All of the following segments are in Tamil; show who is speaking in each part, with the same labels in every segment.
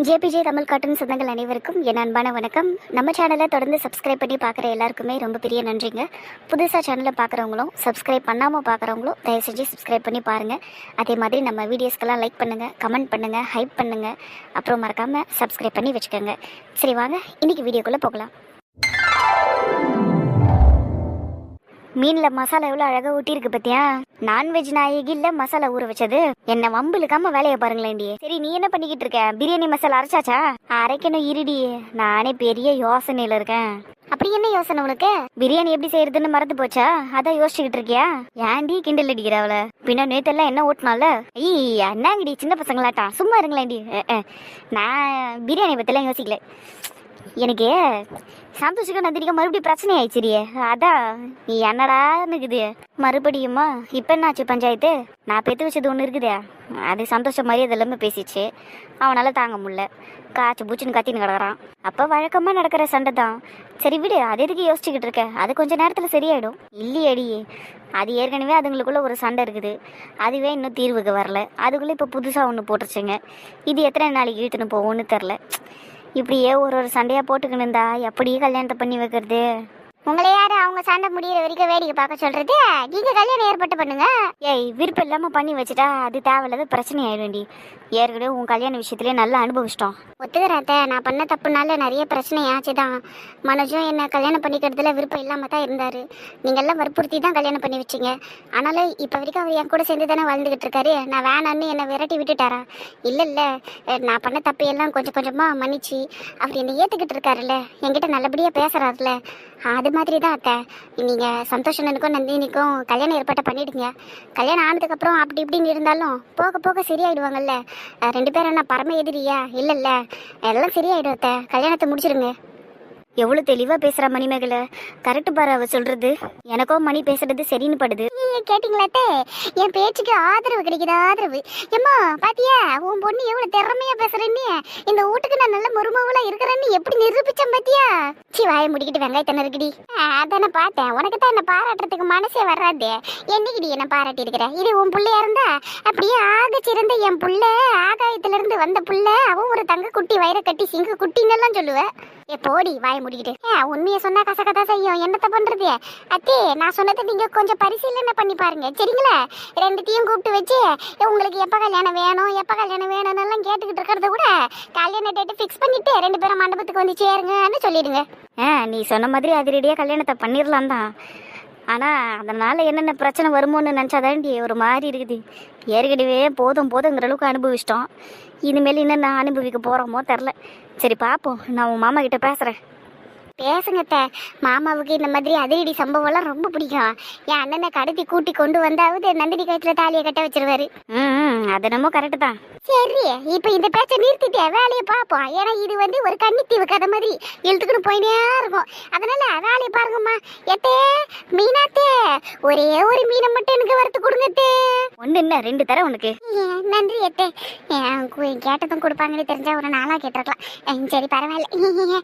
Speaker 1: ஜேபிஜே தமிழ் கார்ட்டூன் சொந்தங்கள் அனைவருக்கும் என் அன்பான வணக்கம். நம்ம சேனலை தொடர்ந்து சப்ஸ்கிரைப் பண்ணி பார்க்குற எல்லாருக்குமே ரொம்ப பெரிய நன்றிங்க. புதுசாக சேனலை பார்க்குறவங்களும் சப்ஸ்கிரைப் பண்ணாமல் பார்க்குறவங்களும் தயவு செஞ்சு சப்ஸ்கிரைப் பண்ணி பாருங்கள். அதே மாதிரி நம்ம வீடியோஸ்க்கெல்லாம் லைக் பண்ணுங்கள், கமெண்ட் பண்ணுங்கள், ஹைப் பண்ணுங்கள். அப்புறம் மறக்காமல் சப்ஸ்கிரைப் பண்ணி வச்சுக்கோங்க. சரி வாங்க இன்றைக்கி வீடியோக்குள்ளே போகலாம். மீனில் மசாலா எவ்வளோ அழகாக ஊட்டியிருக்கு பார்த்தியா? நான்வெஜ் நாயகி இல்லை மசாலா ஊற வச்சது. என்ன வம்பு இழுக்காம வேலையை பாருங்களேன்டி. சரி நீ என்ன பண்ணிக்கிட்டு இருக்க? பிரியாணி மசாலா அரைச்சாச்சா? அரைக்கணும் இருடி, நானே பெரிய யோசனையில் இருக்கேன். அப்படி என்ன யோசனை உனக்கு? பிரியாணி எப்படி செய்யறதுன்னு மறந்து போச்சா? அதான் யோசிச்சுக்கிட்டு இருக்கியா? ஏன்டி கிண்டல் அடிக்கிற அவளை? பின்ன நேத்தெல்லாம் என்ன ஓட்டினால? என்னங்கடி சின்ன பசங்களாட்டா, சும்மா இருங்களேன்டி. நான் பிரியாணி பற்றிலாம் யோசிக்கல. எனக்கு சந்தோஷம் நந்தினிக்க மறுபடியும் பிரச்சனை ஆயிடுச்சிரியே. அதான் நீ என்னடான்னுக்குது மறுபடியுமா? இப்போ என்னாச்சு பஞ்சாயத்து? நான் பெற்று வச்சது ஒன்று இருக்குதே, அது சந்தோஷம் மாதிரி அதெல்லாமே பேசிச்சு. அவனால் தாங்க முடியல, காய்ச்சி பூச்சின்னு கத்தின்னு கிடக்குறான். அப்போ வழக்கமாக நடக்கிற சண்டை தான். சரி விடு, அது எதுக்கு யோசிச்சுக்கிட்டு இருக்க? அது கொஞ்சம் நேரத்தில் சரியாயிடும். இல்லையடி, அது ஏற்கனவே அதுங்களுக்குள்ளே ஒரு சண்டை இருக்குது, அதுவே இன்னும் தீர்வுக்கு வரல. அதுக்குள்ளே இப்போ புதுசாக ஒன்று போட்டுருச்சுங்க. இது எத்தனை நாளைக்கு இழுத்துன்னு போகும்னு தெரில. இப்படியே ஒரு சண்டையாக போட்டுக்கின்னு இருந்தா எப்படியே கல்யாணத்தை பண்ணி வைக்கிறது? உங்களை யாரு அவங்க சண்டை முடிகிற வரைக்கும் வேடிக்கை பார்க்க சொல்றது? நீங்க கல்யாணம் ஏற்பட்டு பண்ணுங்க. விருப்பம் இல்லாம பண்ணி வச்சுட்டா அது தேவையில்லாத பிரச்சனை ஆயிடும்டி. ஏற்கனவே உன் கல்யாண விஷயத்திலே நல்லா அனுபவிச்சிட்டோம். ஒத்துக்கிறேன், நான் பண்ண தப்புனால நிறைய பிரச்சனை ஆச்சுதான். மனோஜும் என்ன கல்யாணம் பண்ணிக்கிறதுல விருப்பம் இல்லாம தான் இருந்தாரு. நீங்க எல்லாம் வற்புறுத்தி தான் கல்யாணம் பண்ணி வச்சிங்க. ஆனாலும் இப்ப வரைக்கும் அவர் என் கூட சேர்ந்து தானே வாழ்ந்துகிட்டு இருக்காரு. நான் வேணான்னு என்னை விரட்டி விட்டுட்டாரா? இல்ல நான் பண்ண தப்பு எல்லாம் கொஞ்சம் கொஞ்சமா மன்னிச்சு அவர் என்னை ஏத்துக்கிட்டு இருக்காருல்ல, என்கிட்ட நல்லபடியா பேசுறாருல. அது மாதிரி தான் அத்தை, நீங்கள் சந்தோஷனுக்கும் நந்தினிக்கும் கல்யாணம் ஏற்பாட்டை பண்ணிவிடுங்க. கல்யாணம் ஆனதுக்கப்புறம் அப்படி இப்படின்னு இருந்தாலும் போக போக சரியாயிடுவாங்கல்ல. ரெண்டு பேரும் என்ன பரம எதிரியா? இல்லைல்ல, எல்லாம் சரியாயிடும் அத்தை. கல்யாணத்தை முடிச்சிடுங்க. எவ்வளோ தெளிவாக பேசுகிற மணிமேகலை. கரெக்டு பாரு அவ சொல்கிறது. எனக்கும் மணி பேசுறது சரின்னு படுது. கேட்டிங்களாத்தே, என் பேச்சுக்கு ஆதரவு கிடைக்குது, ஆதரவு. ஏம்மா பாத்தியா உன் பொண்ணு எவ்வளோ திறமையா பேசுறேன்னு? இந்த வீட்டுக்கு நான் நல்ல மருமவளா இருக்கிறேன்னு எப்படி நிரூபிச்சேன் பாத்தியா? வாயை முடிக்கிட்டு வெங்காயத்தனை இருக்குடி. அதானே பார்த்தேன், உனக்கு தான் என்ன பாராட்டுறதுக்கு மனசே வராதே. என்னைக்குடி என்ன பாராட்டி இருக்கிற? இது உன் பிள்ளையா இருந்தா அப்படியே ஆக சிறந்த என் புள்ள, ஆகாயத்துல இருந்து வந்த புள்ள, அவன் ஒரு தங்க குட்டி, வயிற கட்டி சிங்க குட்டின்னு சொல்லுவேன். போடி வாயை முடிக்கிட்டு. உண்மையை சொன்னா கசகதா செய்யும், என்னத்த பண்றது? அத்தே, நான் சொன்னதை நீங்க கொஞ்சம் பரிசீலனை பண்ணி பாருங்க சரிங்களா? ரெண்டுத்தையும் கூப்பிட்டு வச்சு உங்களுக்கு எப்ப கல்யாணம் வேணும் எப்ப கல்யாணம் வேணும்னு எல்லாம் கேட்டுக்கிட்டு இருக்கிறத கூட கல்யாண டேட்டு ஃபிக்ஸ் பண்ணிட்டு 2 பேரும் மண்டபத்துக்கு வந்து சேருங்கன்னு சொல்லிடுங்க. நீ சொன்ன மாதிரி அதிரடியா கல்யாணத்தை பண்ணிடலாம் தான். ஆனால் அதனால் என்னென்ன பிரச்சனை வருமோன்னு நினச்சாதாண்டி ஒரு மாதிரி இருக்குது. ஏற்கனவே போதுங்கிற அளவுக்கு அனுபவிச்சிட்டோம். இனிமேல் என்னென்ன அனுபவிக்க போகிறோமோ தெரில. சரி பார்ப்போம், நான் உன் மாமா கிட்ட பேசுகிறேன். பேசுங்கத்த, மாமாவுக்கு இந்த மாதிரி அதிரடி சம்பவம்லாம் ரொம்ப பிடிக்கும். என் அண்ணனை கடத்தி கூட்டி கொண்டு வந்தாவது நந்தினி கயிற்றுல தாலியை கட்ட வச்சிருவாரு. அது நம்ம கரெக்டு தான். சரி, இப்போ இந்த பேச்சை நிறுத்திட்டே வேலையை பார்ப்போம். ஏன்னா இது ஒரு கன்னித்தீவு கதை மாதிரி இழுத்துக்குன்னு போயினே இருக்கும். அதனால வேலையை பாருங்கம்மா. எத்தே மீனாத்தே, ஒரே ஒரு மீனை மட்டும் எனக்கு வறுத்து கொடுங்கத்தே. ஒன்று என்ன 2 தர உனக்கு. நன்றி எத்தே. கேட்டதும் கொடுப்பாங்கன்னு தெரிஞ்சா ஒரு நாளாக கேட்டிருக்கலாம். சரி பரவாயில்ல.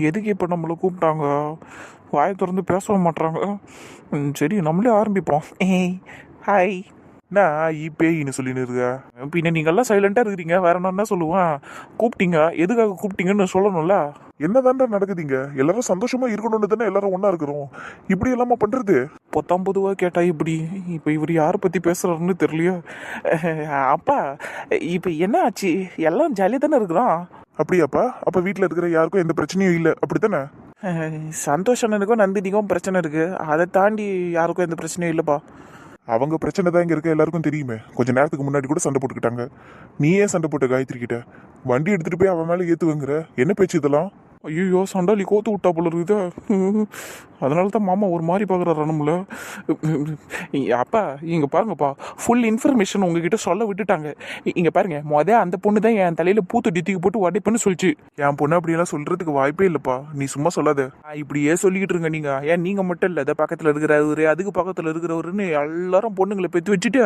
Speaker 2: எதுக்கு இப்போ நம்மளை கூப்பிட்டாங்க? வாயை திறந்து பேச மாட்டாங்க. சரி நம்மளே ஆரம்பிப்போம். ஹாய், நான் பேயின்னு சொல்லின்னு இருக்க. பின்ன நீங்கள்லாம் சைலண்டாக இருக்கிறீங்க, வேற என்ன சொல்லுவேன்? கூப்பிட்டீங்க, எதுக்காக கூப்பிட்டீங்கன்னு சொல்லணும்ல.
Speaker 3: என்னதான்டா நடக்குதுங்க? எல்லாரும் சந்தோஷமா இருக்கணும்னு தானே எல்லாரும் ஒன்னா இருக்கிறோம். இப்படி எல்லாமா பண்றது?
Speaker 2: பொத்தாம் பொதுவாக கேட்டா இப்படி. இப்போ இவர் யாரை பற்றி பேசுகிறாருன்னு தெரியலையோ. அப்பா, இப்போ என்ன ஆச்சு? எல்லாம் ஜாலியாக தானே இருக்கிறோம்.
Speaker 3: அப்படியாப்பா? அப்ப வீட்டுல இருக்கிற யாருக்கும் எந்த பிரச்சனையும் இல்லை அப்படித்தானே?
Speaker 2: சந்தோஷனுக்கும் நந்தினிக்கும் பிரச்சனை இருக்கு, அதை தாண்டி யாருக்கும் எந்த பிரச்சனையும் இல்லைப்பா.
Speaker 3: அவங்க பிரச்சனை தான் இங்க இருக்க எல்லாருக்கும் தெரியுமே. கொஞ்ச நேரத்துக்கு முன்னாடி கூட சண்டை போட்டுக்கிட்டாங்க. நீ ஏன் சண்டை போட்ட காயத்ரி கிட்ட? வண்டி எடுத்துட்டு போய் அவன் மேல ஏத்துவங்கிற என்ன பேச்சு இதெல்லாம்?
Speaker 2: ஐயோ, சண்டாலி கோத்து விட்டா போல இருக்குது. அதனால தான் மாமா ஒரு மாதிரி பார்க்குறாரு நம்மள. அப்பா இங்கே பாருங்கப்பா, ஃபுல் இன்ஃபர்மேஷன் உங்ககிட்ட சொல்ல விட்டுட்டாங்க. இங்கே பாருங்க, அந்த பொண்ணு தான் என் தலையில் பூத்து டித்திக்கு போட்டு உடைப்புன்னு சொல்லிச்சு.
Speaker 3: என் பொண்ணு அப்படியெல்லாம் சொல்றதுக்கு வாய்ப்பே இல்லைப்பா. நீ சும்மா சொல்லாத.
Speaker 2: இப்படியே சொல்லிக்கிட்டு இருங்க நீங்க. ஏன் நீங்க மட்டும் இல்லை, அதை பக்கத்தில் இருக்கிறவரு, அதுக்கு பக்கத்தில் இருக்கிறவருன்னு எல்லாரும் பொண்ணுங்களை பெற்று வச்சுட்டு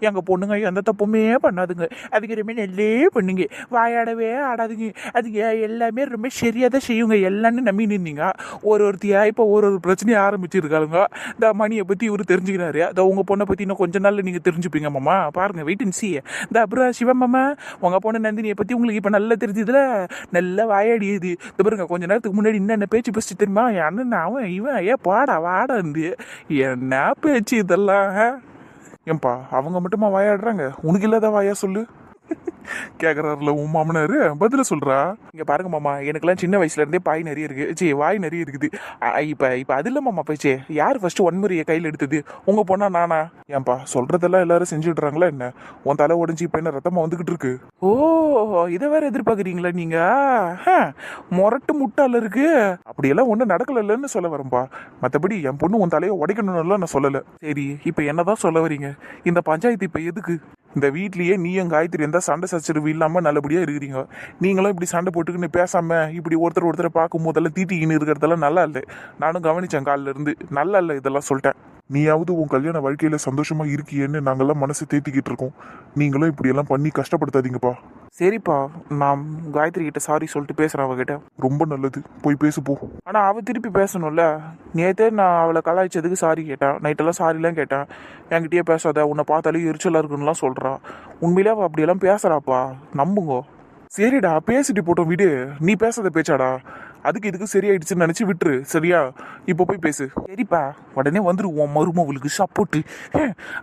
Speaker 2: எங்கள் பொண்ணுங்க எந்த தப்புமே பண்ணாதுங்க, அதுக்கு ரொம்ப நல்லே பண்ணுங்க, வாயாடவே ஆடாதுங்க, அதுங்க எல்லாமே ரொம்ப சரியாக செய்யுங்க எல்லான்னு நம்பி நின்றீங்க. ஒருத்தியா இப்போ ஒரு பிரச்சனையை ஆரம்பிச்சிருக்காளுங்க. இந்த மணியை பற்றி இவர் தெரிஞ்சுக்கிறாரு. அதை உங்கள் பொண்ணை பற்றி இன்னும் கொஞ்ச நாளில் நீங்கள் தெரிஞ்சுப்பீங்க மாமா. பாருங்கள் வெயிட் அண்ட் சி. இந்த அப்புறம் சிவன் மாமா உங்கள் பொண்ணு நந்தினியை பற்றி உங்களுக்கு இப்போ நல்லா தெரிஞ்சதுல நல்லா வாயாடியுது. இந்த பாருங்க கொஞ்ச நேரத்துக்கு முன்னாடி என்னென்ன பேச்சு பேசிட்டு தெரியுமா? என் அண்ணன் அவன் இவன் பாடா வாடாந்து என்ன பேச்சு இதெல்லாம்? ஏன்பா அவங்க மட்டுமா வாயாடுறாங்க? உனக்கு இல்லாத வாயா சொல்லு. கேக்குறாருல உன் மாமனாரு பதில சொல்றா. இங்க பாருங்க மாமா, எனக்குலாம் சின்ன வயசுல இருந்தே பாய் நிறைய இருக்கு. வாய் நிறைய இருக்குது. இப்ப அது இல்ல மாமா பேச்சு. யார் ஃபர்ஸ்ட் வன்முறையை கையில் எடுத்தது? உங்க பொண்ணா நானா? ஏன்பா சொல்றதெல்லாம் எல்லாரும் செஞ்சுடுறாங்களா என்ன? உன் தலை உடஞ்சி இப்ப என்ன ரத்தமா வந்துகிட்டு இருக்கு? ஓ இதை வேற எதிர்பார்க்குறீங்களா நீங்க? மொரட்டு முட்டால இருக்கு. அப்படியெல்லாம் ஒன்றும் நடக்கலன்னு சொல்ல வரேன்பா. மற்றபடி என் பொண்ணு உன் தலையை உடைக்கணும்னுலாம் நான் சொல்லலை. சரி இப்போ என்னதான் சொல்ல வரீங்க? இந்த பஞ்சாயத்து இப்போ எதுக்கு? இந்த வீட்லயே நீயும் காயத்ரி இருந்தா சண்டை சச்சரவு இல்லாம நல்லபடியா இருக்கிறீங்க. நீங்களும் இப்படி சண்டை போட்டுக்கின்னு பேசாம இப்படி ஒருத்தரை பார்க்கும் போதெல்லாம் தீட்டிக்கின்னு இருக்கிறதெல்லாம் நல்லா இல்லை. நானும் கவனிச்சேன் காலில இருந்து. நல்லா இல்லை இதெல்லாம் சொல்லிட்டேன்.
Speaker 3: நீயாவது உன் கல்யாண வாழ்க்கையில சந்தோஷமா இருக்கியேன்னு நாங்கெல்லாம் மனசு தேத்திக்கிட்டு இருக்கோம். நீங்களும் இப்படி எல்லாம் பண்ணி கஷ்டப்படுத்தாதீங்கப்பா.
Speaker 2: சரிப்பா, நான் காயத்ரி கிட்ட சாரி சொல்லிட்டு பேசுறேன் அவகிட்ட.
Speaker 3: ரொம்ப நல்லது, போய் பேசு போ.
Speaker 2: ஆனா அவ திருப்பி பேசணும்ல. நேத்தே நான் அவளை கலாய்ச்சதுக்கு சாரி கேட்டேன். நைட்டெல்லாம் சாரிலாம் கேட்டேன். என்கிட்டயே பேசாத, உன்னை பார்த்தாலே எரிச்சலா இருக்குன்னுலாம் சொல்றா. உண்மையிலே அவள் அப்படியெல்லாம் பேசுறாப்பா, நம்புங்க.
Speaker 3: சரிடா பேசிட்டு போட்டோம் விடு. நீ பேசாத பேச்சாடா. அதுக்கு இதுக்கு சரியாயிடுச்சுன்னு நினைச்சு விட்டுரு. சரியா? இப்போ போய் பேசு.
Speaker 2: சரிப்பா, உடனே வந்துருவோம் மருமவளுக்கு சப்போர்ட்டு.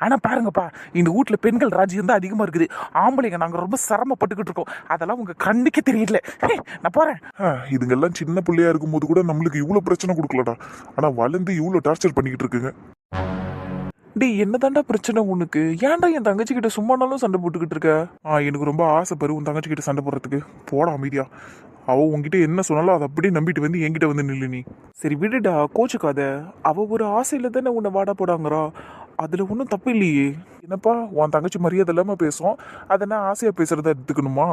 Speaker 2: ஆனா பாருங்கப்பா, இந்த வீட்டுல பெண்கள் ராஜ்யம் தான் அதிகமா இருக்குது. ஆம்பளைங்க நாங்க ரொம்ப சிரமப்பட்டுக்கிட்டு இருக்கோம். அதெல்லாம் உங்க கண்ணுக்கே தெரியல. நான் போறேன்.
Speaker 3: இதுங்கெல்லாம் சின்ன பிள்ளையா இருக்கும்போது கூட நம்மளுக்கு இவ்வளவு பிரச்சனை கொடுக்கலடா. ஆனா வளர்ந்து இவ்வளவு டார்ச்சர் பண்ணிக்கிட்டு இருக்குங்க.
Speaker 2: டேய் என்னதாண்டா பிரச்சனை உனக்கு? ஏன்டா என் தங்கச்சி கிட்ட சும்மானாலும் சண்டை போட்டுக்கிட்டு இருக்க?
Speaker 3: எனக்கு ரொம்ப ஆசை பாரு உன் தங்கச்சி கிட்ட சண்டை போடுறதுக்கு. போடா அமைதியா. அவ உன்கிட்ட என்ன சொன்னாலும் அதை அப்படியே நம்பிட்டு வந்து என்கிட்ட வந்து நில்லு நீ.
Speaker 2: சரி விடுடா, கோச்சுக்காத. அவ ஒரு ஆசையில தானே உன்னை வாடா போடாங்கிறா. அதுல ஒன்றும் தப்பு இல்லையே.
Speaker 3: என்னப்பா உன் தங்கச்சி மரியாதை இல்லாம பேசும், அதை நான் ஆசையா பேசுறதா எடுத்துக்கணுமா?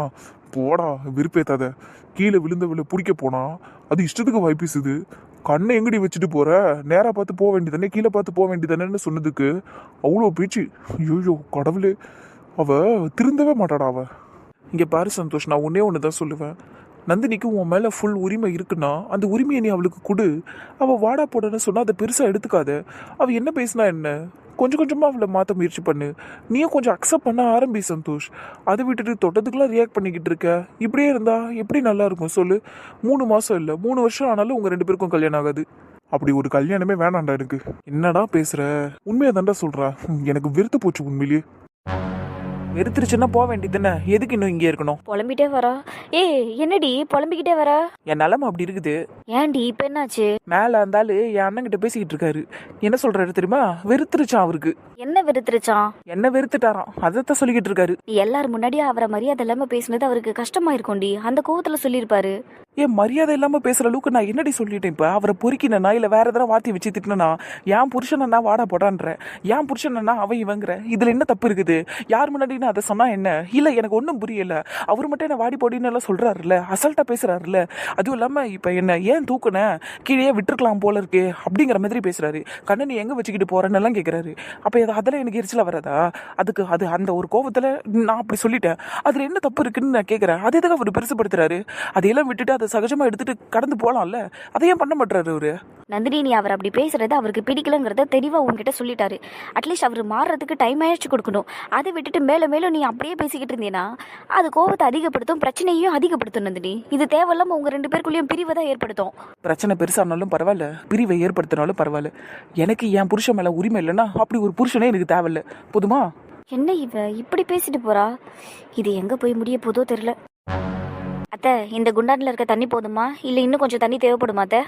Speaker 3: போடா விருப்பேத்தாத. கீழே விழுந்தவளை பிடிக்க போனா அது இஷ்டத்துக்கு வாய்ப்பீசுது. கண்ணை எங்கடி வச்சுட்டு போற? நேரா பார்த்து போக வேண்டியதானே, கீழே பார்த்து போக வேண்டியதானேன்னு சொன்னதுக்கு அவ்வளோ பேச்சு. ஐயோ கடவுளே, அவ திருந்தவே மாட்டாடா அவ.
Speaker 2: இங்க பாரு சந்தோஷ், நான் ஒன்னே ஒன்று தான் சொல்லுவேன். நந்தினிக்கு உன் மேல ஃபுல் உரிமை இருக்குன்னா அந்த உரிமையை நீ அவளுக்கு கொடு. அவள் வாடா போடன்னு சொன்னா அதை பெருசா எடுத்துக்காத. அவள் என்ன பேசினா என்ன, கொஞ்சம் கொஞ்சமா அவளை மாற்ற முயற்சி பண்ணு. நீயும் கொஞ்சம் அக்செப்ட் பண்ண ஆரம்பி சந்தோஷ். அதை விட்டுட்டு தொட்டதுக்கெல்லாம் ரியாக்ட் பண்ணிக்கிட்டு இருக்க. இப்படியே இருந்தா எப்படி நல்லா இருக்கும் சொல்லு? 3 மாசம் இல்லை 3 வருஷம் ஆனாலும் உங்க 2 பேருக்கும் கல்யாணம் ஆகாது.
Speaker 3: அப்படி ஒரு கல்யாணமே வேணாண்டா எனக்கு.
Speaker 2: என்னடா பேசுற?
Speaker 3: உண்மையா தாண்டா சொல்றா. எனக்கு வெறுத்து போச்சு உண்மையிலேயே.
Speaker 2: வெறுத்துருச்சுன்னா போக வேண்டியதுன்னு எதுக்கு இன்னும் இங்கே இருக்கணும்?
Speaker 1: புலம்பிட்டே வரா. என்னடி புலம்பிக்கிட்டே வரா?
Speaker 2: என் நிலமை அப்படி இருக்குது.
Speaker 1: ஏன்டி இப்ப என்னாச்சு?
Speaker 2: மேல இருந்தாலும் என் அண்ணன் கிட்ட பேசிக்கிட்டு இருக்காரு. என்ன சொல்றாரு தெரியுமா? வெறுத்துருச்சான் அவருக்கு.
Speaker 1: என்ன வெறுத்துருச்சான்?
Speaker 2: என்ன வெறுத்துட்டாராம், அதைத்தான் சொல்லிக்கிட்டு இருக்காரு.
Speaker 1: நீ எல்லாரும் முன்னாடியே அவரை மரியாதை இல்லாம பேசினது அவருக்கு கஷ்டமா இருக்கும்டி. அந்த கோவத்துல சொல்லியிருப்பாரு.
Speaker 2: ஏன் மரியாதை இல்லாம பேசுற அளவுக்கு நான் என்னடி சொல்லிட்டேன்? இப்ப அவரை பொறுக்கினா இல்ல வேற எதாவது வார்த்தை வச்சு திட்டினா, என் புருஷனை நான் வாடா போடான்ற, என் புருஷனா அவன் இவங்கிற, இதுல என்ன தப்பு இருக்குது? யார் முன்னாடி நான் அதை சொன்னா என்ன? இல்ல எனக்கு ஒன்றும் புரியல. அவர் மட்டும் என்ன வாடி போடின்னு எல்லாம் சொல்றாருல்ல, அசல்ட்டா பேசுறாருல்ல. அதுவும் இல்லாம இப்ப என்ன ஏன் தூக்குன, கீழே விட்டுருக்கலாம் போல இருக்கு அப்படிங்கிற மாதிரி பேசுறாரு. கண்ணை நீ எங்க வச்சுக்கிட்டு போறேன்னு எல்லாம் கேட்கிறாரு. அப்ப அதெல்லாம் எனக்கு எரிச்சலா வராதா? அதுக்கு அது அந்த ஒரு கோபத்துல நான் அப்படி சொல்லிட்டேன். அதுல என்ன தப்பு இருக்குன்னு நான் கேட்கிறேன். அதே தான் அவர் பெருசுப்படுத்துறாரு. அதையெல்லாம் விட்டுட்டு சகஜமா எடுத்துட்டு கடந்து போலாம்ல. அதையும் பண்ண மாட்டாரு அவரு.
Speaker 1: நந்தினி, நீ அவர் அப்படி பேசுறது அவருக்கு பிடிக்கலங்கிறத தெளிவா உங்ககிட்ட சொல்லிட்டாரு. அட்லீஸ்ட் அவர் மாறுறதுக்கு டைம் ஆயிடுச்சு கொடுக்கணும். அதை விட்டுட்டு மேலும் மேலும் நீ அப்படியே பேசிக்கிட்டு இருந்தீங்கன்னா அது கோபத்தை அதிகப்படுத்தும், பிரச்சனையும் அதிகப்படுத்தும். நந்தினி, இது தேவையில்லாம உங்க 2 பேருக்குள்ளேயும் பிரிவை தான் ஏற்படுத்தும்.
Speaker 2: பிரச்சனை பெருசானாலும் பரவாயில்ல, பிரிவை ஏற்படுத்தினாலும் பரவாயில்ல. எனக்கு என் புருஷன் மேல உரிமை இல்லைன்னா அப்படி ஒரு புருஷனே எனக்கு தேவையில்ல. போதுமா?
Speaker 1: என்ன இவ இப்படி பேசிட்டு போறா? இது எங்க போய் முடிய போதோ தெரியல. அத்தை, இந்த குண்டான்ல இருக்க தண்ணி போதுமா இல்ல இன்னும் கொஞ்சம் தண்ணி தேவைப்படுமா அத்தை?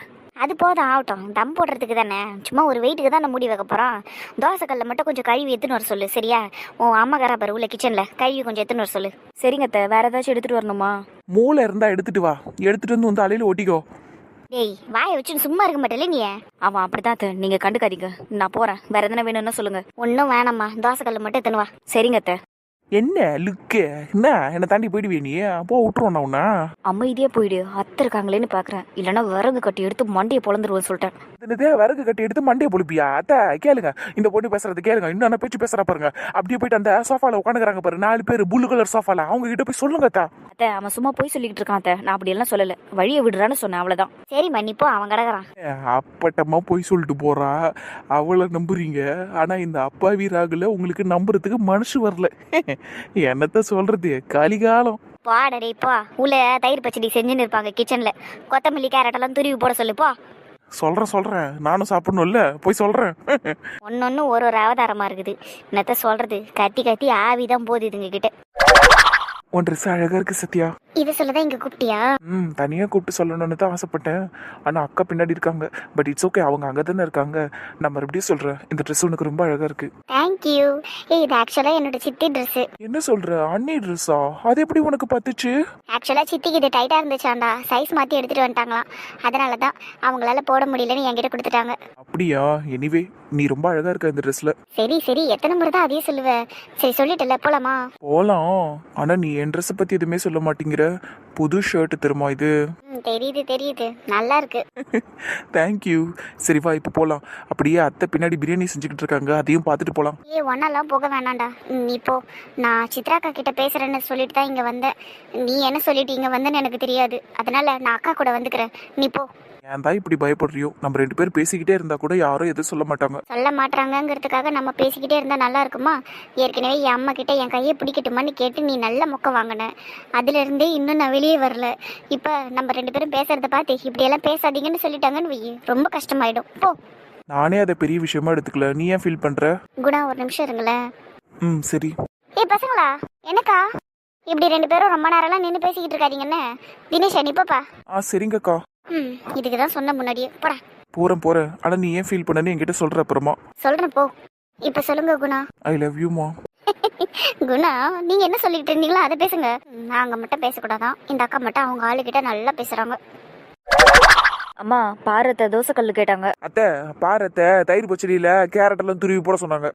Speaker 1: அது போதும், ஆகட்டும். தம் போடுறதுக்கு தானே, சும்மா ஒரு வெயிட்டுக்கு தான் மூடி வைக்க போறோம். தோசைக்கல்ல மட்டும் கொஞ்சம் கழுவி எடுத்துன்னு வர சொல்லு. சரியா? உன் அம்மாக்காரா பாரு உள்ள கிச்சன்ல, கழுவி கொஞ்சம் எடுத்துன்னு வர சொல்லு. சரிங்க அத்தை. வேற ஏதாச்சும் எடுத்துட்டு வரணுமா?
Speaker 2: மூளை இருந்தா எடுத்துட்டு வா. எடுத்துட்டு வந்து அலையில ஒட்டிக்கோ.
Speaker 1: டேய், வாயை வச்சுன்னு சும்மா இருக்க மாட்டேல நீ? அவன் அப்படிதான் அத்தை, நீங்க கண்டுக்காதீங்க. நான் போறேன். வேற எதனா வேணும்னா சொல்லுங்க. ஒன்றும் வேணாம்மா, தோசைக்கல்ல மட்டும் எடுத்துன்னு வா. சரிங்க அத்தை.
Speaker 2: என்ன லுக்கு என்ன தாண்டி போயிடுவே நீ அப்போ விட்டுருவோண்ணா உன்ன
Speaker 1: அமைதியா போயிடு, அத்தை இருக்காங்களேன்னு பாக்குறேன், இல்லைன்னா விறகு கட்டி எடுத்து மண்டையை பொழந்துருவேன் சொல்லிட்டேன்.
Speaker 2: இதே விறகு கட்டி எடுத்து மண்டையை பொழிப்பியா அத்தை கேளுங்க இந்த பொண்ணு பேசுறது கேளுங்க இன்னும் பேச்சு பேசுறா பாருங்க அப்படியே போயிட்டு அந்த சோஃபால உட்காந்துக்கிறாங்க பாரு 4 பேர் புல்லு கலர் சோஃபால அவங்க கிட்ட போய் சொல்லுங்க அத்தா
Speaker 1: அத்தை அவன் சும்மா போய் சொல்லிக்கிட்டு இருக்கான் அத்தை, நான் அப்படி எல்லாம் சொல்லல, வழியை விடுறான்னு சொன்னேன் அவ்வளவுதான். சரி மன்னிப்போ, அவன் கிடக்குறான்.
Speaker 2: அப்பட்டமா போய் சொல்லிட்டு போறா அவளை நம்புறீங்க ஆனா இந்த அப்பாவி ராகுல உங்களுக்கு நம்புறதுக்கு மனசு வரல என்னத்த சொல்றது கலிகாலம்
Speaker 1: பாடடே போ, உள்ள தயிர் பச்சடி செஞ்சுன்னு இருப்பாங்க கிச்சன்ல, கொத்தமல்லி கேரட் எல்லாம் துருவி போட சொல்லு போ.
Speaker 2: சொல்றேன் நானும் சாப்பிடணும்ல போய் சொல்றேன்
Speaker 1: ஒன்னொன்னு ஒரு அவதாரமா இருக்குது, என்னத்த சொல்றது, கத்தி கத்தி ஆவிதான் போகுது இதுங்க கிட்ட.
Speaker 2: உன் ட்ரெஸ் அழகா இருக்கு சத்யா
Speaker 1: இது சொல்லதான் இங்க கூப்பிட்டியா?
Speaker 2: தனியா கூப்பிட்டு சொல்லணும்னு தான் ஆசைப்பட்டேன் ஆனா அக்கா பின்னாடி இருக்காங்க பட் இட்ஸ் ஓகே அவங்க அங்கதானே இருக்காங்க நான் மறுபடியும் சொல்றேன் இந்த ட்ரெஸ் உனக்கு ரொம்ப அழகா இருக்கு.
Speaker 1: தேங்க்யூ. இது ஆக்சுவலா என்னோட சித்தி ட்ரெஸ்.
Speaker 2: என்ன சொல்ற அண்ணி ட்ரெஸ்ஸா அது எப்படி உனக்கு பத்துச்சு?
Speaker 1: ஆக்சுவலா சித்திக்கு இது டைட்டா இருந்துச்சாண்டா, சைஸ் மாத்தி எடுத்துட்டு வந்துட்டாங்களாம், அதனாலதான் அவங்களால போட முடியலன்னு என்கிட்ட கொடுத்துட்டாங்க.
Speaker 2: அப்படியா? எனிவே நீ ரொம்ப அழகா இருக்க இந்த ட்ரெஸ்ல.
Speaker 1: சரி சரி, எத்தனை முறை தான் அதையே சொல்லுவ, சரி சொல்லிட்டல போலாமா?
Speaker 2: போலாம். ஆனா நீ என் ட்ரெஸ் பத்தி எதுவுமே சொல்ல மாட்டேங்கிற. புது ஷர்ட் தெரியுமா இது?
Speaker 1: தெரியுது தெரியுது, நல்லா இருக்கு.
Speaker 2: தேங்க்யூ. சரி வா இப்போ போலாம். அப்படியே அத்தை பின்னாடி பிரியாணி செஞ்சுக்கிட்டு இருக்காங்க அதையும் பார்த்துட்டு போலாம்.
Speaker 1: ஒன்னெல்லாம் போக வேணாண்டா, நீ போ. நான் சித்ராக்கா கிட்ட பேசுறேன்னு சொல்லிட்டு தான் இங்க வந்தேன், நீ என்ன சொல்லிட்டு இங்க வந்தேன்னு எனக்கு தெரியாது, அதனால நான் அக்கா கூட வந்துக்கிறேன், நீ போ.
Speaker 2: ஏன் தான் இப்படி பயப்படுறியோ? நம்ம 2 பேரும் பேசிக்கிட்டே இருந்தா கூட யாரும் எதுவும் சொல்ல மாட்டாங்க.
Speaker 1: சொல்ல மாட்டாங்கங்கிறதுக்காக நம்ம பேசிக்கிட்டே இருந்தா நல்லா இருக்குமா? ஏற்கனவே என் அம்மா கிட்ட என் கையை பிடிக்கட்டுமான்னு கேட்டு நீ நல்ல மொக்க வாங்கின, அதுல இருந்தே இன்னும் நான் வெளியே வரல. இப்ப நம்ம 2 பேரும் பேசுறத பார்த்து இப்படியெல்லாம் பேசாதீங்கன்னு சொல்லிட்டாங்கன்னு வை, ரொம்ப கஷ்டமாயிடும், போ.
Speaker 2: நானே அதை பெரிய விஷயமா எடுத்துக்கல, நீ ஏன் ஃபீல் பண்ற?
Speaker 1: குணா ஒரு நிமிஷம் இருங்களேன்.
Speaker 2: சரி.
Speaker 1: பசங்களா, என்னக்கா இப்படி 2 பேரும் ரொம்ப நேரம்லாம் நின்று பேசிக்கிட்டு இருக்காதீங்கன்னு? தினேஷ் அனுப்பப்பா.
Speaker 2: சரிங்கக்கா.
Speaker 1: இதுக்கு தான் சொன்ன முன்னாடியே, போடா.
Speaker 2: போறேன். ஆனா நீ ஏன் ஃபீல் பண்ணனு என்கிட்ட சொல்ற அப்புறமா.
Speaker 1: சொல்றேன் போ. இப்ப சொல்லுங்க குணா.
Speaker 2: ஐ லவ் யூ மா.
Speaker 1: குணா, நீங்க என்ன சொல்லிட்டு இருந்தீங்களோ அதை பேசுங்க. நாங்க மட்டும் பேசக்கூடாதான், இந்த அக்கா மட்டும் அவங்க ஆளுகிட்ட நல்லா பேசுறாங்க. அம்மா பாரத்தை தோசை கல்லு கேட்டாங்க.
Speaker 2: அத்தை பாரத்தை தயிர் பச்சடியில கேரட் எல்லாம் துருவி போட சொன்னாங்க.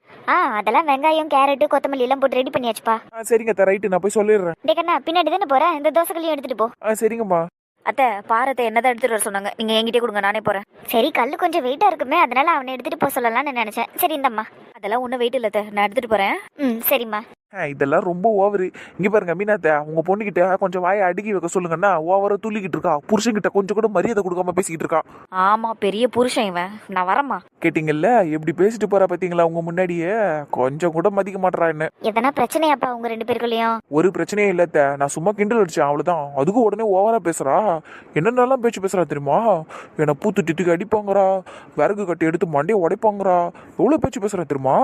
Speaker 1: அதெல்லாம் வெங்காயம் கேரட் கொத்தமல்லி எல்லாம் போட்டு ரெடி பண்ணியாச்சுப்பா.
Speaker 2: சரிங்க அத்தை, ரைட்டு, நான் போய் சொல்லிடுறேன்.
Speaker 1: டேக்கண்ணா பின்னாடி தானே போறேன், இந்த தோசை கல்லையும் எடுத்துட்டு போ.
Speaker 2: சரிங்கம்மா.
Speaker 1: அத்தை பாரத்தை என்னதான் எடுத்துட்டு வர சொன்னாங்க, நீங்க என்கிட்ட கொடுங்க, நானே போறேன். சரி, கல்லு கொஞ்சம் வெயிட்டா இருக்குமே, அதனால அவனை எடுத்துட்டு போக சொல்லலாம்னு நினைச்சேன். சரி இந்தம்மா. அதெல்லாம் ஒன்றும் வெயிட் இல்லை, நான் எடுத்துட்டு போறேன். சரிம்மா.
Speaker 2: இதெல்லாம் ரொம்ப ஓவரு. இங்க பாருங்க மீனாத்த, உங்க பொண்ணுகிட்ட கொஞ்சம் வாயை அடுக்கி வைக்க சொல்லுங்கன்னா ஓவரா துள்ளிக்கிட்டு இருக்கா. புருஷன்கிட்ட கொஞ்சம் கூட மரியாதை கொடுக்காம பேசிக்கிட்டு இருக்கா.
Speaker 1: ஆமா, பெரிய புருஷன் இவன். நான் வரமா.
Speaker 2: கேட்டீங்கல்ல எப்படி பேசிட்டு போறா பாத்தீங்களா? உங்க முன்னாடியே கொஞ்சம் கூட மதிக்க மாட்டா. என்ன
Speaker 1: எதனா பிரச்சனையாப்பா உங்க 2 பேருக்குள்ளயும்?
Speaker 2: ஒரு பிரச்சனையே இல்லத்த, நான் சும்மா கிண்டல் அடிச்சேன் அவ்வளவுதான். அதுக்கு உடனே ஓவரா பேசுறா. என்னென்னலாம் பேச்சு பேசுறா தெரியுமா? என்னை பூத்து திட்டுக்கு அடிப்பாங்கறா, விறகு கட்டி எடுத்து மண்டையை உடைப்பாங்கறா, எவ்வளவு பேச்சு பேசுறா தெரியுமா?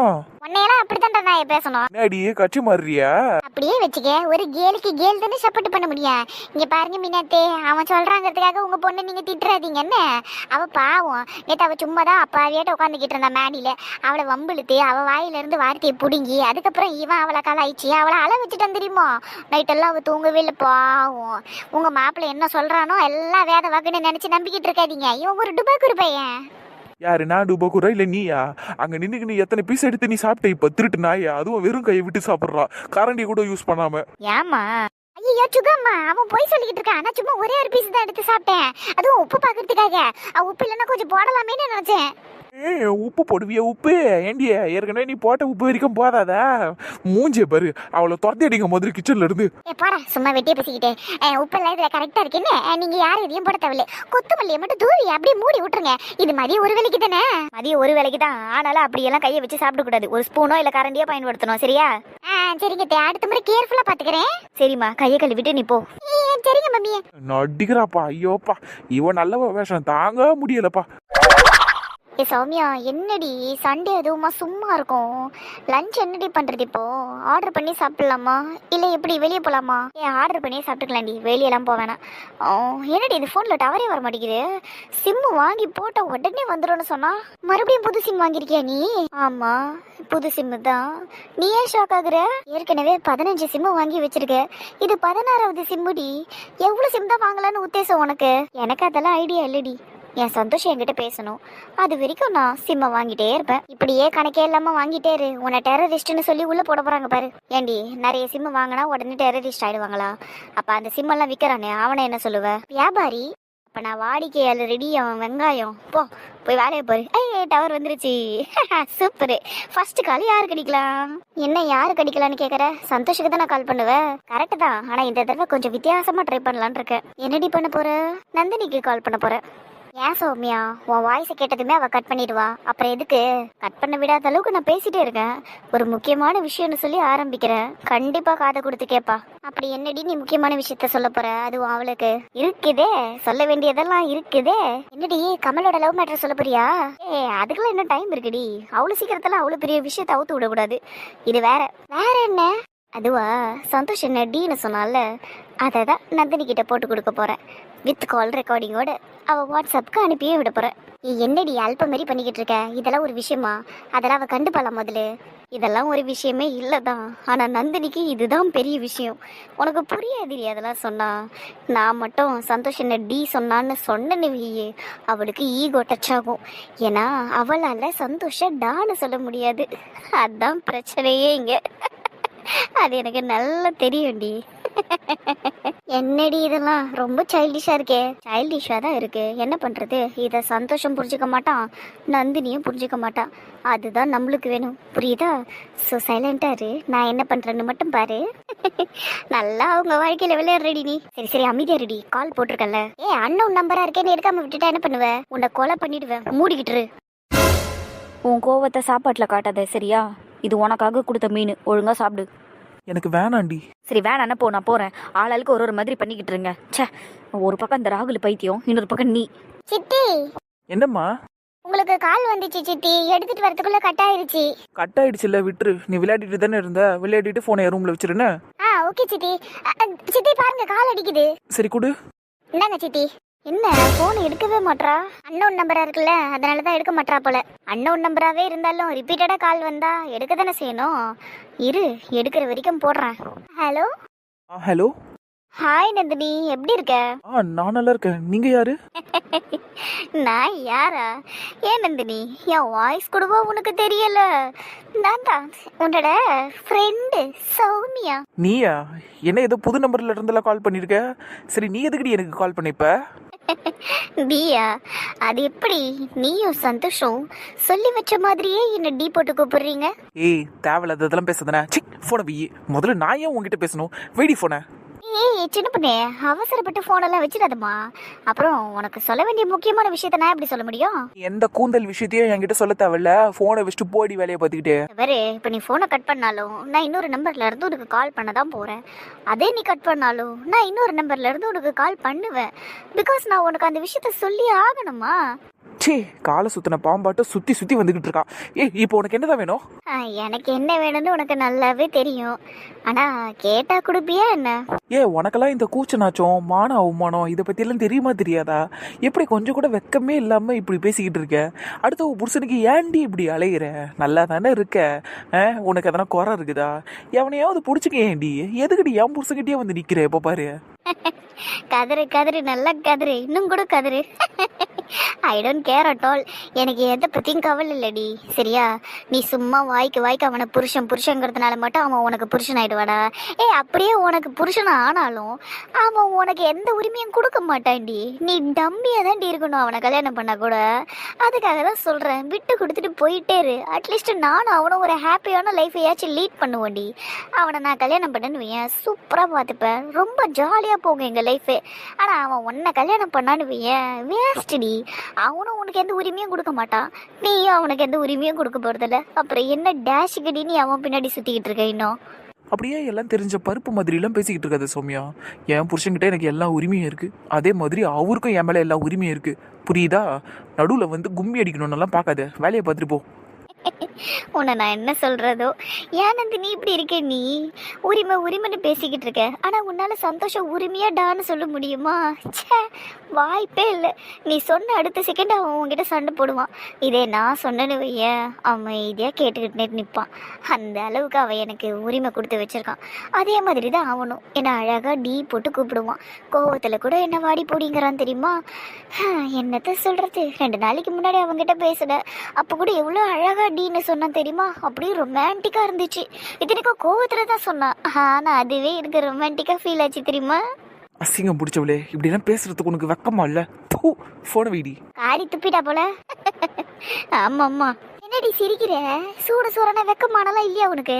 Speaker 1: உன்னையெல்லாம் அப்படித்தான்டா நான் பேசணும்.
Speaker 2: முன்னாடியே கட்சி மாறியா?
Speaker 1: அப்படியே வச்சுக்க, ஒரு கேலுக்கு கேல் தானே சப்போர்ட் பண்ண முடியும். இங்க பாருங்க மீனாத்தே, அவன் சொல்றாங்கிறதுக்காக உங்க பொண்ணு நீங்க திட்டுறாதீங்க என்ன? அவ பாவம், நேத்து அவ சும்மா தான் அப்பாவியாட்ட உட்காந்துக்கிட்டு இருந்தா மேனில, அவளை வம்பிழுத்து அவ வாயில இருந்து வார்த்தையை புடுங்கி அதுக்கப்புறம் இவன் அவளை கலாய்ச்சி அவளை அழ வச்சுட்டான் தெரியுமா? நைட்டெல்லாம் அவ தூங்கவே இல்லை பாவம். உங்க மாப்பிள்ளை என்ன சொல்றானோ எல்லாம் வேத வாக்குன்னு நினைச்சு நம்பிக்கிட்டு இருக்காதீங்க, இவன் ஒரு டுபாக்கூர் பையன்.
Speaker 2: யாரு, நான் டூபாக்குறா இல்ல நீயா? அங்க நின்னுக்கு நீ எத்தனை பீஸ் எடுத்து நீ சாப்பிட்ட? இப்ப திருட்டு நாயா, அதுவும் வெறும் கையை விட்டு சாப்பிடுறா, கரண்டியை கூட யூஸ் பண்ணாம.
Speaker 1: ஏமா? ஐயோ சுகம்மா, அவன் போய் சொல்லிக்கிட்டு இருக்கான். நான் சும்மா ஒரே ஒரு பீஸ் தான் எடுத்து சாப்பிட்டேன், அதுவும் உப்பு பாக்குறதுக்காக. உப்பு இல்லைன்னா கொஞ்சம் போடலாமேன்னு நினைச்சேன்.
Speaker 2: உப்பு போடுவியா? உப்பு ஏண்டிய ஏற்கனவே நீ போட்ட உப்பு வரைக்கும் போதாதா? மூஞ்சிய பாரு, அவளை துரத்தி அடிங்க முதல்ல கிச்சன்ல இருந்து.
Speaker 1: போடா, சும்மா வெட்டியே பேசிக்கிட்டேன். உப்பு எல்லாம் இதுல கரெக்டா இருக்குன்னு நீங்க யாரும் இதையும் போட தேவையில்ல. கொத்தமல்லியை மட்டும் தூவி அப்படியே மூடி விட்டுருங்க. இது மதியம் ஒரு வேலைக்கு தானே? மதியம் ஒரு வேலைக்கு தான், ஆனாலும் அப்படியெல்லாம் கையை வச்சு சாப்பிட கூடாது. ஒரு ஸ்பூனோ இல்ல கரண்டியோ பயன்படுத்தணும், சரியா? சரிங்க, அடுத்த முறை கேர்ஃபுல்லா பாத்துக்கிறேன். சரிம்மா, கையை கழுவிட்டு நீ போ. சரிங்க மம்மி.
Speaker 2: நடிக்கிறாப்பா, ஐயோப்பா, இவன் நல்ல வேஷம் தாங்க முடியலப்பா.
Speaker 1: சௌமியா, என்னடி சண்டே அதுவுமா சும்மா இருக்கும், லஞ்ச் என்னடி பண்றது? இப்போ ஆர்டர் பண்ணி சாப்பிடலாமா இல்ல எப்படி வெளியே போலாமா? ஆர்டர் பண்ணி சாப்பிட்டுக்கலாம்டி, வெளியெல்லாம் போவேணாம். என்னடி இது போன்ல டவரே வர மாட்டேங்குது. சிம்மு வாங்கி போட்ட உடனே வந்துடும்னு சொன்னா மறுபடியும் புது சிம் வாங்கிருக்கியா நீ? ஆமா, புது சிம்மு தான். நீ ஏன் ஷாக் ஆகுற? ஏற்கனவே 15 சிம்மு வாங்கி வச்சிருக்க, இது 16வது சிம்முடி. எவ்வளவு சிம் தான் வாங்கலான்னு உத்தேசம் உனக்கு? எனக்கு அதெல்லாம் ஐடியா இல்லடி. என் சந்தோஷம் என்கிட்ட பேசணும். அது வரைக்கும் நான் சிம்மை வாங்கிட்டே இருப்பேன். இப்படியே கணக்கே இல்லாம வாங்கிட்டே இரு, உன்னை டெரரிஸ்ட்னு சொல்லி உள்ள போட போறாங்க பாரு. ஏண்டி நிறைய சிம்மு வாங்கினா உடனே டெரரிஸ்ட் ஆயிடுவாங்களா? அப்ப அந்த சிம்மெல்லாம் விற்கிறானே அவனை என்ன சொல்லுவ? வியாபாரி. அப்ப நான் வாடிக்கையாளர் ரெடி, அவன் வெங்காயம். போய் வேலையை பாரு. ஐயே டவர் வந்துருச்சு. சூப்பரு. ஃபர்ஸ்ட் கால் யாருக்கு அடிக்கலாம்? என்ன யாருக்கு அடிக்கலான்னு கேட்குற? சந்தோஷுக்கு தான் நான் கால் பண்ணுவேன். கரெக்டு தான், ஆனால் இந்த தடவை கொஞ்சம் வித்தியாசமா ட்ரை பண்ணலான்னு இருக்கேன். என்னடி பண்ண போற? நந்தினிக்கு கால் பண்ண போறேன். ஏன் சௌமியா, உன் வாய்ஸை கேட்டதுமே அவள் கட் பண்ணிடுவா. அப்புறம் எதுக்கு? கட் பண்ண விடாத அளவுக்கு நான் பேசிட்டே இருக்கேன். ஒரு முக்கியமான விஷயம்னு சொல்லி ஆரம்பிக்கிறேன். கண்டிப்பா காதை கொடுத்து கேட்பா. அப்படி என்னடி நீ முக்கியமான விஷயத்த சொல்ல போற? அதுவும் அவளுக்கு இருக்குதே, சொல்ல வேண்டியதெல்லாம் இருக்குதே. என்னடி கமலோட லவ் மேட்டர் சொல்ல போறியா? அதுக்கெல்லாம் இன்னும் டைம் இருக்குடி. அவ்வளவு சீக்கிரத்துல அவ்வளவு பெரிய விஷயத்த அவுத்து விடக்கூடாது. இது வேற என்ன? அதுவா, சந்தோஷ் என்ன டீன்னு சொன்னால, அதை தான் நந்தினி கிட்ட போட்டு கொடுக்க போறேன். வித் கால் ரெக்கார்டிங்கோட அவ வாட்ஸ்அப்புக்கு அனுப்பியே விட போறேன். நீ என்னடி அல்ப மாரி பண்ணிக்கிட்டு இருக்க? இதெல்லாம் ஒரு விஷயமா? அதெல்லாம் அவ கண்டுப்பாலாம் முதல்ல. இதெல்லாம் ஒரு விஷயமே இல்லதான். ஆனா நந்தினிக்கு இதுதான் பெரிய விஷயம். உனக்கு புரியாதிரி அதெல்லாம் சொன்னா. நான் மட்டும் சந்தோஷ் என்ன டி சொன்னான்னு சொன்னேன்னு வையே, அவளுக்கு ஈகோ டச் ஆகும். ஏன்னா அவளால சந்தோஷ டான்னு சொல்ல முடியாது. அதான் பிரச்சனையே இங்க. அது எனக்கு நல்லா தெரியும்டி. என்னடி இதெல்லாம் ரொம்ப சைல்டிஷா இருக்கே? சைல்டிஷா தான் இருக்கு, என்ன பண்றது? இத சந்தோஷம் புரிஞ்சுக்க மாட்டான், நந்தினியும் புரிஞ்சுக்க மாட்டான். அதுதான் நம்மளுக்கு வேணும், புரியுதா? ஸோ சைலண்டா இரு, நான் என்ன பண்றேன்னு மட்டும் பாரு. நல்லா அவங்க வாழ்க்கையில விளையாடுறடி நீ. சரி அமைதியா ரெடி. கால் போட்டிருக்கல. அண்ணன் நம்பரா இருக்கேன்னு எடுக்காம விட்டுட்டா என்ன பண்ணுவ? உன்னை கொலை பண்ணிடுவேன், மூடிக்கிட்டு.
Speaker 4: உன் கோவத்தை சாப்பாட்டில் காட்டாத சரியா? இது உனக்காக கொடுத்த மீன், ஒழுங்கா சாப்பிடு.
Speaker 2: எனக்கு வேணாண்டி.
Speaker 4: சரி வேணாண்ணா, போ, நான் போகிறேன். ஆளாளுக்கு ஒரு மாதிரி பண்ணிக்கிட்டு இருங்க. ச்சே, ஒரு பக்கம் இந்த ராகுல் பைத்தியம், இன்னொரு பக்கம் நீ.
Speaker 1: சித்தி,
Speaker 2: என்னம்மா?
Speaker 1: உங்களுக்கு கால் வந்துச்சு சித்தி, எடுத்துட்டு வரதுக்குள்ள கட் ஆயிருச்சு.
Speaker 2: கட் ஆயிடுச்சுல்ல, விட்டுரு. நீ விளையாடிட்டு தானே இருந்த, விளையாடிட்டு போனை ரூம்ல வச்சிருன்னு.
Speaker 1: ஓகே சித்தி. சித்தி பாருங்க, கால் அடிக்குது.
Speaker 2: சரி கொடு.
Speaker 1: இந்தாங்க சித்தி. என்ன போன் எடுக்கவே மாட்றா? அன்னோன் நம்பரா இருக்குல்ல, அதனாலதான் எடுக்க மாட்றா போல. அன்னோன் நம்பராவே இருந்தாலும் ரிப்பீட்டடா கால் வந்தா எடுக்க தானே செய்யணும். இரு, எடுக்கிற வரைக்கும் போடுறேன். ஹலோ.
Speaker 2: ஹலோ.
Speaker 1: ஹாய் நந்தினி, எப்படி இருக்க?
Speaker 2: நான் நல்லா இருக்கேன். நீங்க யாரு?
Speaker 1: நான் யாரா? ஏன் நந்தினி, என் வாய்ஸ் கூடவா உனக்கு தெரியல? நான் தான் உன்னோட ஃப்ரெண்டு சௌமியா.
Speaker 2: நீயா? என்ன ஏதோ புது நம்பர்ல இருந்தெல்லாம் கால் பண்ணிருக்க? சரி, நீ எதுக்குடி எனக்கு கால் பண்ணிப்ப?
Speaker 1: டியா? அது எப்படி? நீயும் சந்தோஷம் சொல்லி வச்ச மாதிரியே என்ன டி போட்டு கூப்பிடுறீங்க?
Speaker 2: ஏய், தேவையில்லாததெல்லாம் பேசுறதுனா? சி, போன வை. முதல்ல நான் ஏன் உங்ககிட்ட பேசணும்? வெடி போன.
Speaker 1: ஏய் சின்ன பொண்ணே, அவசரப்பட்டு போனெல்லாம் வச்சிடாதம்மா. அப்புறம் உனக்கு சொல்ல வேண்டிய முக்கியமான விஷயத்த நான் எப்படி சொல்ல முடியும்?
Speaker 2: எந்த கூந்தல் விஷயத்தையும் என்கிட்ட சொல்ல தேவையில்ல. போனை வச்சுட்டு போடி வேலையை பார்த்துக்கிட்டே.
Speaker 1: பாரு, இப்ப நீ போனை கட் பண்ணாலும் நான் இன்னொரு நம்பர்ல இருந்து உனக்கு கால் பண்ண தான் போறேன். அதே நீ கட் பண்ணாலும் நான் இன்னொரு நம்பர்ல இருந்து உனக்கு கால் பண்ணுவேன். பிகாஸ் நான் உனக்கு அந்த விஷயத்த சொல்லி ஆகணுமா?
Speaker 2: சே, காலை சுத்தின பாம்பாட்ட சுத்தி சுத்தி வந்துகிட்டு இருக்கா. இப்போ உனக்கு என்னதான் வேணும்?
Speaker 1: எனக்கு என்ன வேணும்னு உனக்கு நல்லாவே தெரியும். ஆனா கேட்டா கொடுப்பியா என்ன?
Speaker 2: உனக்கெல்லாம் இந்த கூச்ச நாச்சம், மான அவமானம் இதை பத்தி எல்லாம் தெரியுமா தெரியாதா? எப்படி கொஞ்சம் கூட வெக்கமே இல்லாம இப்படி பேசிக்கிட்டு இருக்க? அடுத்த புருஷனுக்கு ஏன்டி இப்படி அலையிற? நல்லா தானே இருக்க. உனக்கு எதனா குறை இருக்குதா? எவனையாவது பிடிச்சிக்க. ஏன்டி எதுக்கடி என் புருஷன்கிட்டயே வந்து நிக்கிற? எப்ப பாரு
Speaker 1: கதறு நல்லா கதறு, இன்னும் கூட கதறு. I don't care at all. எனக்கு எதை பத்தியும் கவலை இல்லடி, சரியா? நீ சும்மா வாய்க்கு அவனை புருஷங்கிறதுனால மட்டும் அவன் உனக்கு புருஷன் ஆயிடுவாடா? அப்படியே உனக்கு புருஷன் ஆனாலும் அவன் உனக்கு எந்த உரிமையும் கொடுக்க மாட்டான்டி. நீ டம்மியா தான்டி இருக்கணும் அவனை கல்யாணம் பண்ணா கூட. அதுக்காக தான் சொல்றேன், விட்டு கொடுத்துட்டு போயிட்டே இரு. அட்லீஸ்ட் நானும் அவனும் ஒரு ஹாப்பியான லைஃபையாச்சும் லீட் பண்ணுவோண்டி. அவனை நான் கல்யாணம் பண்ணேன்னு வையன், சூப்பரா பார்த்துப்பேன், ரொம்ப ஜாலியா போகும் எங்க லைஃபு. ஆனா அவன் உன்னை கல்யாணம் பண்ணான்னு வையன், வேஸ்ட்டி. அவனும் உனக்கு எந்த உரிமையும் கொடுக்க மாட்டான், நீயும் அவனுக்கு எந்த உரிமையும் கொடுக்க போறதில்ல. அப்புறம் என்ன டேஷுக்கடி நீ அவன் பின்னாடி சுத்திக்கிட்டு இருக்க இன்னும்?
Speaker 2: அப்படியே எல்லாம் தெரிஞ்ச பருப்பு மாதிரி எல்லாம் பேசிக்கிட்டு இருக்காது சௌமியா. என் புருஷன்கிட்ட எனக்கு எல்லா உரிமையும் இருக்கு, அதே மாதிரி அவருக்கும் என் மேல எல்லா உரிமையும் இருக்கு, புரியுதா? நடுவில் வந்து கும்மி அடிக்கணும்னு எல்லாம் பார்க்காத, வேலையை பார்த்துட்டு போ.
Speaker 1: உன்னை நான் என்ன சொல்றதோ, ஏன் நந்தினி இப்படி இருக்க நீ? உரிமை உரிமைன்னு பேசிக்கிட்டு இருக்க, ஆனா உன்னால சந்தோஷம் உரிமையா டான்னு சொல்ல முடியுமா? ச்சே, வாய்ப்பே இல்லை. நீ சொன்ன அடுத்த செகண்ட் அவன் உன்கிட்ட சண்டை போடுவான். இதே நான் சொன்னேன்னு வையேன், அமைதியா கேட்டுக்கிட்டு நிற்பான். அந்த அளவுக்கு அவன் எனக்கு உரிமை கொடுத்து வச்சிருக்கான். அதே மாதிரி தான் அவனும் என்னை அழகா டீ போட்டு கூப்பிடுவான். கோவத்துல கூட என்ன வாடி போடிங்கிறான் தெரியுமா? என்னத்த சொல்றது, 2 நாளைக்கு முன்னாடி அவன்கிட்ட பேசுனேன். அப்போ கூட எவ்வளோ அழகா டீன்னு சொன்னான் தெரியுமா? அப்படியே ரொமான்டிக்கா இருந்துச்சு. இத்தனைக்கும் கோவத்துல தான் சொன்னான், ஆனா அதுவே எனக்கு ரொமான்டிக்கா ஃபீல் ஆச்சு தெரியுமா?
Speaker 2: அசிங்கம் பிடிச்சவளே, இப்படிலாம் பேசுறதுக்கு உனக்கு வெக்கமா இல்ல? போன வீடி
Speaker 1: காரி துப்பிட்டா போல. ஆமா, என்னடி சிரிக்கிற? சூட சூடான வெக்கமானலாம் இல்லையா உனக்கு?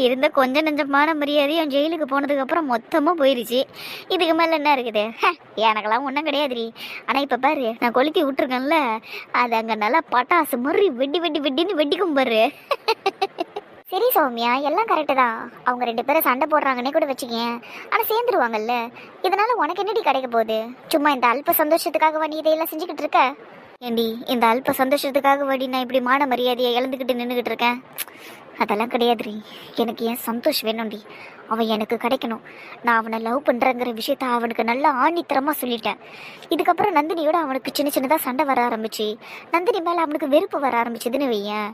Speaker 1: இருந்த கொஞ்ச நெஞ்சமான மரியாதையும் ஜெயிலுக்கு போனதுக்கு அப்புறம் மொத்தமா போயிருச்சு. இதுக்கு மேல என்ன இருக்குது? எனக்கெல்லாம் ஒன்றும் கிடையாதுடி. ஆனா இப்ப பாரு, நான் கொளுத்தி விட்டுருக்கேன்ல, அது அங்க நல்லா பட்டாசு மாதிரி வெட்டின்னு வெட்டிக்கும் பாரு. சரி சௌமியா, எல்லாம் கரெக்டு தான். அவங்க 2 பேரும் சண்டை போடுறாங்கன்னே கூட வச்சுக்கேன், ஆனா சேர்ந்துருவாங்கல்ல. இதனால உனக்கு என்னடி கிடைக்க போகுது? சும்மா இந்த அல்ப சந்தோஷத்துக்காக நீ இதையெல்லாம் செஞ்சுக்கிட்டு இருக்க? ஏண்டி, இந்த அல்ப சந்தோஷத்துக்காக நான் இப்படி மான மரியாதையை இழந்துக்கிட்டு நின்றுக்கிட்டு இருக்கேன்? அதெல்லாம் கிடையாதுடி. எனக்கு ஏன் சந்தோஷம் வேணும்டி. அவன் எனக்கு கிடைக்கணும். நான் அவனை லவ் பண்ணுறேங்கிற விஷயத்த அவனுக்கு நல்லா ஆணித்தரமாக சொல்லிட்டேன். இதுக்கப்புறம் நந்தினியோட அவனுக்கு சின்னதாக சண்டை வர ஆரம்பிச்சு, நந்தினி மேலே அவனுக்கு வெறுப்பு வர ஆரம்பிச்சதுன்னு வையேன்,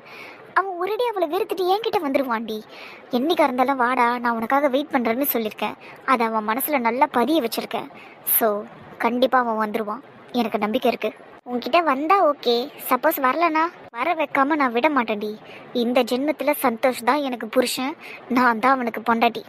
Speaker 1: அவன் ஒரேடி அவளை வெறுத்துட்டு என்கிட்ட வந்துடுவான்டி. என்னைக்கா இருந்தாலும் வாடா, நான் உனக்காக வெயிட் பண்ணுறேன்னு சொல்லியிருக்கேன். அதை அவன் மனசில் நல்லா பதிய வச்சுருக்கேன். ஸோ கண்டிப்பாக அவன் வந்துடுவான், எனக்கு நம்பிக்கை இருக்குது. உன்கிட்ட வந்தா ஓகே, சப்போஸ் வரலனா வர வைக்காம நான் விட மாட்டேன்டி. இந்த ஜென்மத்தில் சந்தோஷ் தான் எனக்கு புருஷன், நான் தான் அவனுக்கு பொண்டாட்டி.